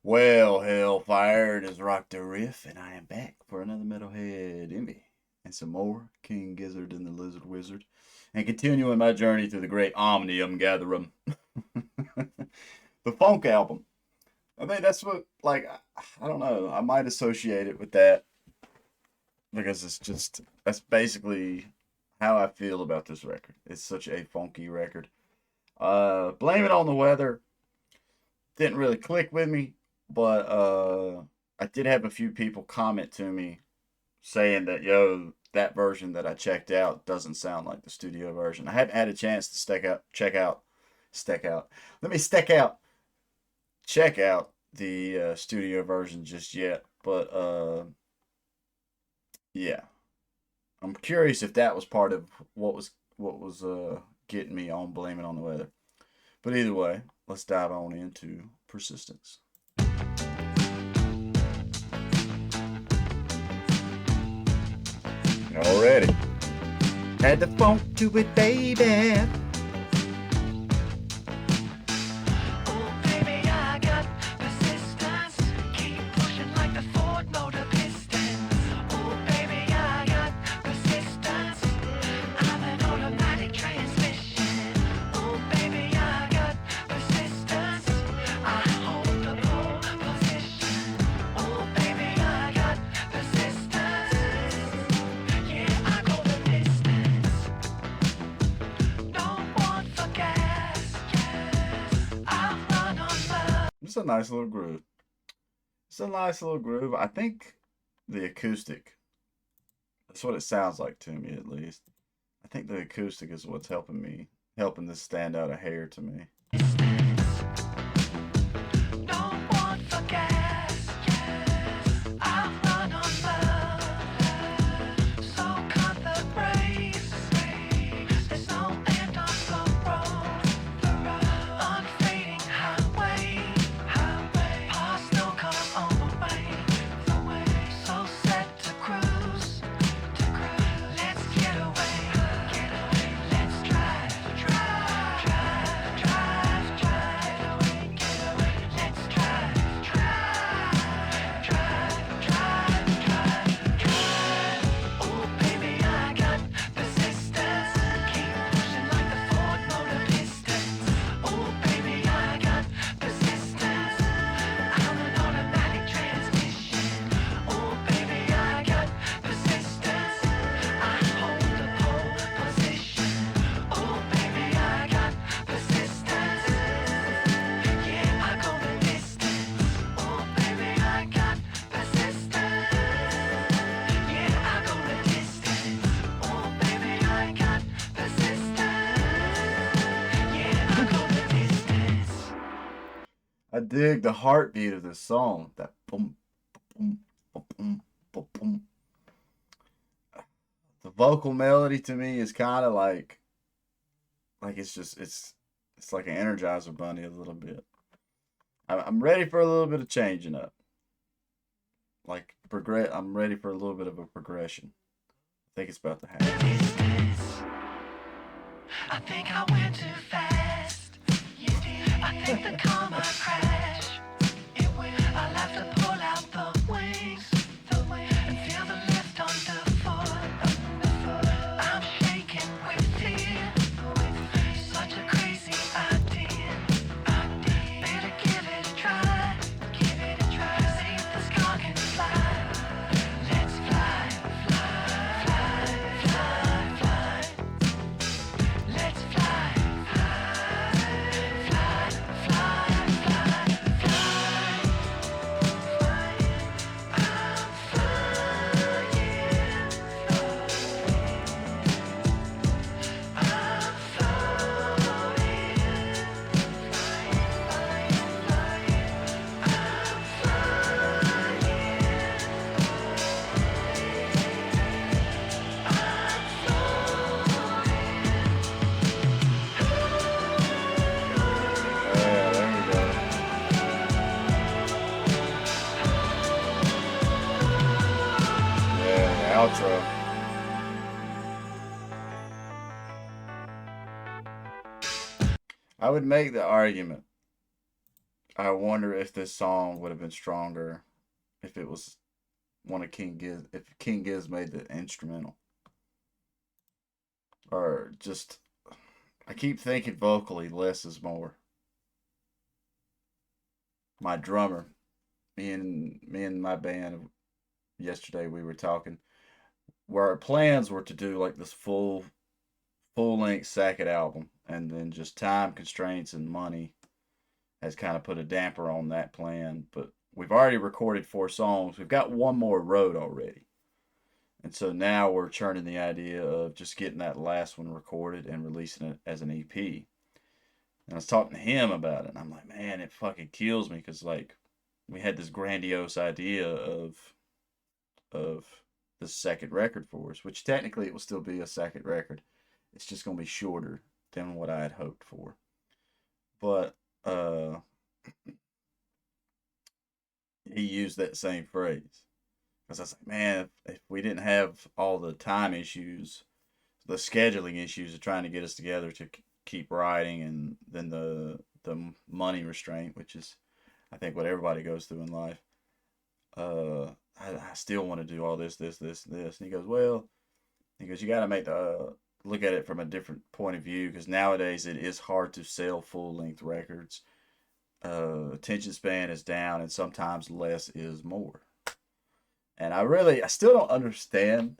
Well, Hellfire, it is RockdaRiff, and I am back for another Metalhead Envy and some more King Gizzard and the Lizard Wizard, and continuing my journey through the great Omnium Gatherum, the Funk album. I think that's what, like, I don't know, I might associate it with that because that's basically how I feel about this record. It's such a funky record. Blame It on the Weather didn't really click with me, but I did have a few people comment to me saying that that version that I checked out doesn't sound like the studio version. I haven't had a chance to check out the studio version just yet, but yeah, I'm curious if that was part of what was getting me on Blame It on the Weather. But either way, let's dive on into Persistence. Already. Add the funk to it, baby. Oh, baby, I got persistence. Keep pushing like the Ford motor pistons. Oh, baby, I got persistence. I'm an automatic transmission. Oh, baby, I got persistence. I hold the pole position. Oh, baby, I got persistence. Yeah, I go the distance. Don't want for gas. I run on love. It's a nice little groove. It's a nice little groove. I think the acoustic, that's what it sounds like to me at least. I think the acoustic is what's helping this stand out a hair to me. Don't want for gas. I run on love. So cut the brakes. There's no end on the road. Unfading highway. Past no come on the way. So set to cruise. Let's get away. Let's drive. Let's drive. Oh, baby, I got persistence. Keep pushing like the Ford motor pistons. Oh, baby, I got persistence. I'm an automatic transmission. Oh, baby, I got persistence. I hold the pole position. Oh, baby, I got persistence. Yeah, I go the distance. Oh, baby, I got persistence. Yeah, I go the distance. Oh, baby, I got persistence. Yeah, I go the distance. I dig the heartbeat of this song. That boom, boom, boom, boom, boom, boom. The vocal melody to me is kind of like it's like an Energizer Bunny a little bit. I'm ready for a little bit of changing up. I'm ready for a little bit of a progression. I think it's about to happen. Distance. I think I went too fast. I think the car might crash. I'll have to pull out the wings and feel the lift underfoot. I'm shaking with fear. Such a crazy idea. Better give it a try. See if this car can fly. Let's fly. Let's fly. Yeah, there we go. Yeah, the outro. I would make the argument. I wonder if this song would have been stronger if it was one of if King Giz made the instrumental. Or just, I keep thinking vocally, less is more. My drummer, me and my band yesterday, we were talking where our plans were to do like this full length Sackett album, and then just time constraints and money has kind of put a damper on that plan. But we've already recorded 4 songs. We've got one more wrote already. And so now we're churning the idea of just getting that last one recorded and releasing it as an EP. And I was talking to him about it, and I'm like, man, it fucking kills me because like we had this grandiose idea of the second record for us, which technically it will still be a second record. It's just gonna be shorter than what I had hoped for. But he used that same phrase because I was like, man, if we didn't have all the time issues, the scheduling issues of trying to get us together to keep writing, and then the money restraint, which is I think what everybody goes through in life. I still want to do all this, this, this, and this. And he goes, well, you got to make the look at it from a different point of view because nowadays it is hard to sell full length records. Attention span is down, and sometimes less is more. And I still don't understand.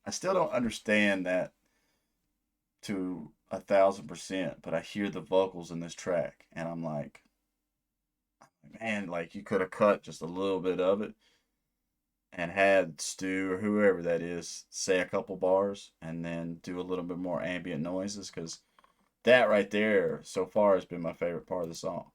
I still don't understand that to 1,000%. But I hear the vocals in this track, and I'm like, man, like you could have cut just a little bit of it and had Stu or whoever that is say a couple bars and then do a little bit more ambient noises, because that right there so far has been my favorite part of the song.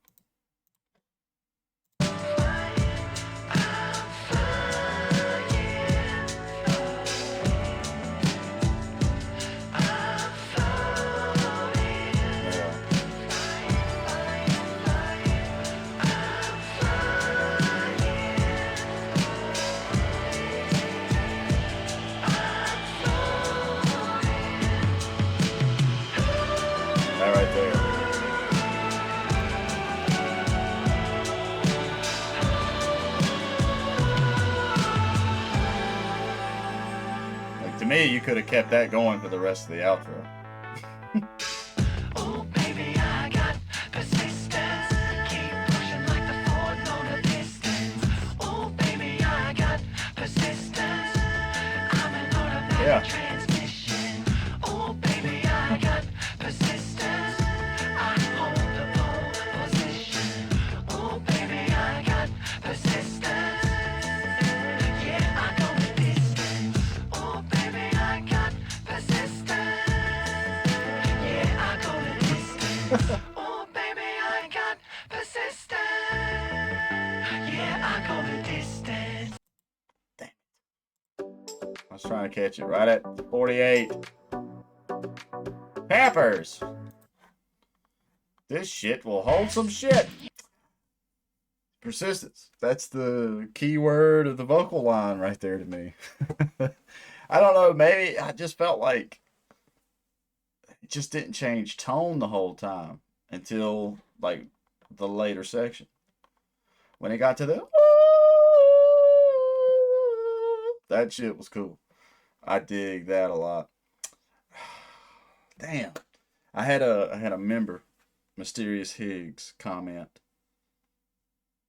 That right there. Like to me, you could have kept that going for the rest of the outro. Oh, baby, I got persistence. Keep pushing like the Ford motor pistons. Oh, baby, I got persistence. I'm an automatic Yeah. transmission. Oh, baby, I got persistence. I hold the pole position. Oh, baby, I got persistence. Yeah, I go the distance. Oh, baby, I got persistence. Yeah, I go the distance. Oh, baby, I got persistence. Yeah, I go the distance. Damn it. I was trying to catch it right at 48. Pampers! This shit will hold some shit. Persistence. That's the key word of the vocal line right there to me. I don't know, maybe I just felt like it just didn't change tone the whole time until like the later section. When it got to the that shit was cool. I dig that a lot. Damn. I had a member, Mysterious Higgs, comment,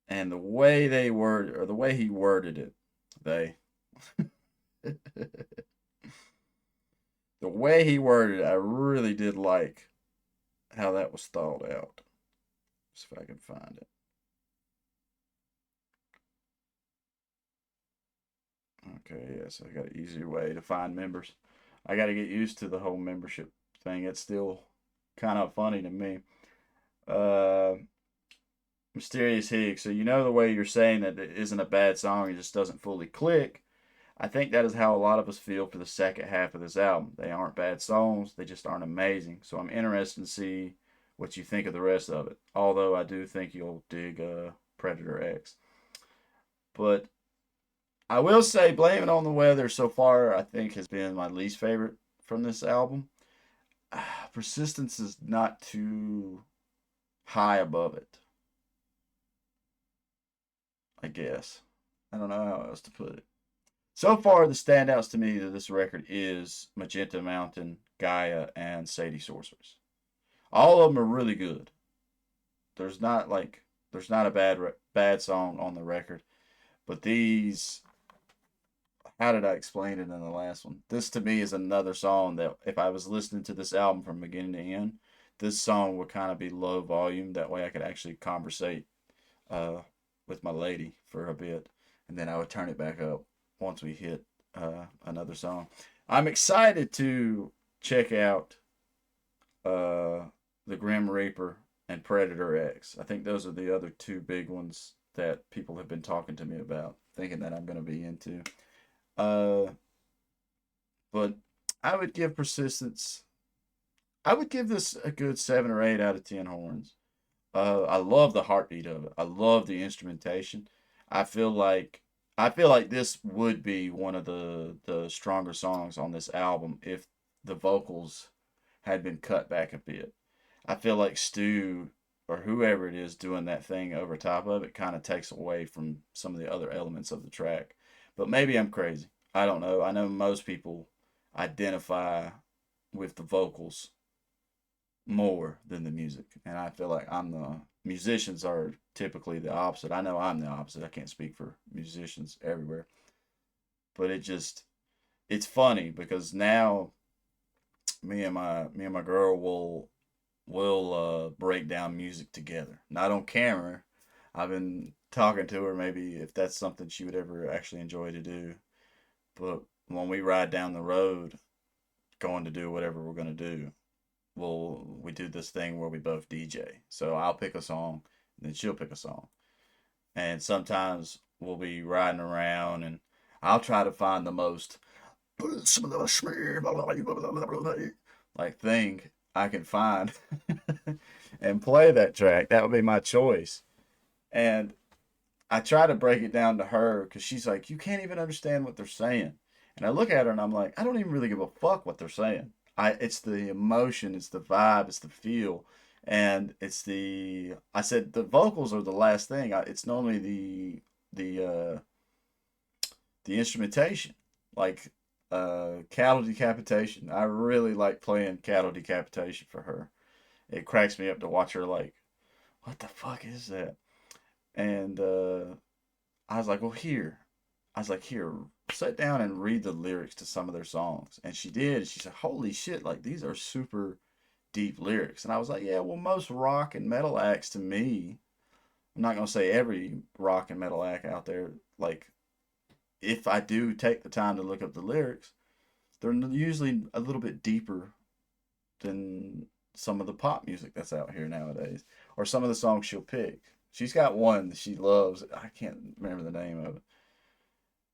and the way they word or the way he worded it, they the way he worded it, I really did like how that was thought out. See if I can find it. Okay, yes, I got an easier way to find members. I got to get used to the whole membership thing. It's still kind of funny to me. Mysterious Higgs. So you know the way you're saying that it isn't a bad song, it just doesn't fully click. I think that is how a lot of us feel for the second half of this album. They aren't bad songs, they just aren't amazing. So I'm interested to see what you think of the rest of it. Although I do think you'll dig Predator X. But I will say, Blame It on the Weather so far, I think, has been my least favorite from this album. Persistence is not too high above it. I guess. I don't know how else to put it. So far, the standouts to me to this record is Magenta Mountain, Gaia, and Sadie Sorceress. All of them are really good. There's not like there's not a bad song on the record, but these, how did I explain it in the last one? This to me is another song that if I was listening to this album from beginning to end, this song would kind of be low volume. That way I could actually conversate uh, with my lady for a bit, and then I would turn it back up once we hit another song. I'm excited to check out the Grim Reaper and Predator X. I think those are the other two big ones that people have been talking to me about, thinking that I'm going to be into. Uh, but I would give Persistence. I would give this a good 7 or 8 out of 10 horns. I love the heartbeat of it. I love the instrumentation. I feel like I feel like this would be one of the stronger songs on this album if the vocals had been cut back a bit. I feel like Stu or whoever it is doing that thing over top of it kind of takes away from some of the other elements of the track. But maybe I'm crazy. I don't know. I know most people identify with the vocals more than the music. And I feel like I'm the musicians are typically the opposite. I know I'm the opposite. I can't speak for musicians everywhere. But it's funny because now me and my girl will break down music together. Not on camera. I've been talking to her maybe if that's something she would ever actually enjoy to do. But when we ride down the road going to do whatever we're going to do, we do this thing where we both DJ. So I'll pick a song, and then she'll pick a song. And sometimes we'll be riding around, and I'll try to find the most like thing I can find and play that track. That would be my choice. And I try to break it down to her because she's like, you can't even understand what they're saying. And I look at her and I'm like, I don't even really give a fuck what they're saying. It's the emotion, it's the vibe, it's the feel, and I said the vocals are the last thing. It's normally the the instrumentation, like cattle decapitation. I really like playing cattle decapitation for her. It cracks me up to watch her like, what the fuck is that? And I was like, well, here. I was like, here, sit down and read the lyrics to some of their songs. And she did. And she said, holy shit, like these are super deep lyrics. And I was like, yeah, well, most rock and metal acts to me, I'm not going to say every rock and metal act out there, like, if I do take the time to look up the lyrics, they're usually a little bit deeper than some of the pop music that's out here nowadays, or some of the songs she'll pick. She's got one that she loves. I can't remember the name of it,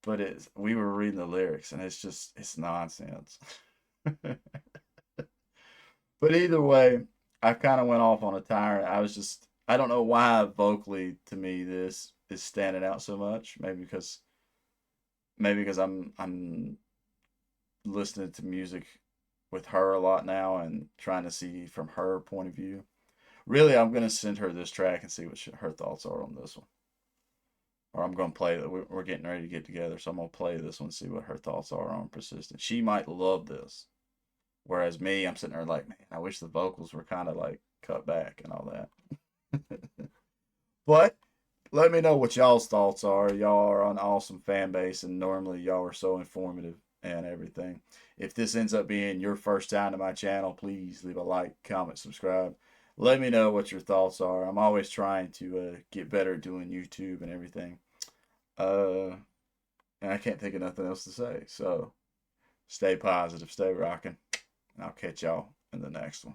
but we were reading the lyrics and it's nonsense. But either way, I kind of went off on a tyrant. I don't know why vocally to me this is standing out so much. Maybe because I'm listening to music with her a lot now and trying to see from her point of view. Really, I'm gonna send her this track and see what her thoughts are on this one. Or I'm gonna play that. We're getting ready to get together, so I'm gonna play this one and see what her thoughts are on Persistent. She might love this, whereas me, I'm sitting there like, man, I wish the vocals were kind of like cut back and all that. But let me know what y'all's thoughts are. Y'all are an awesome fan base, and normally y'all are so informative and everything. If this ends up being your first time to my channel, please leave a like, comment, subscribe. Let me know what your thoughts are. I'm always trying to get better at doing YouTube and everything. Uh, and I can't think of nothing else to say. So stay positive, stay rocking, and I'll catch y'all in the next one.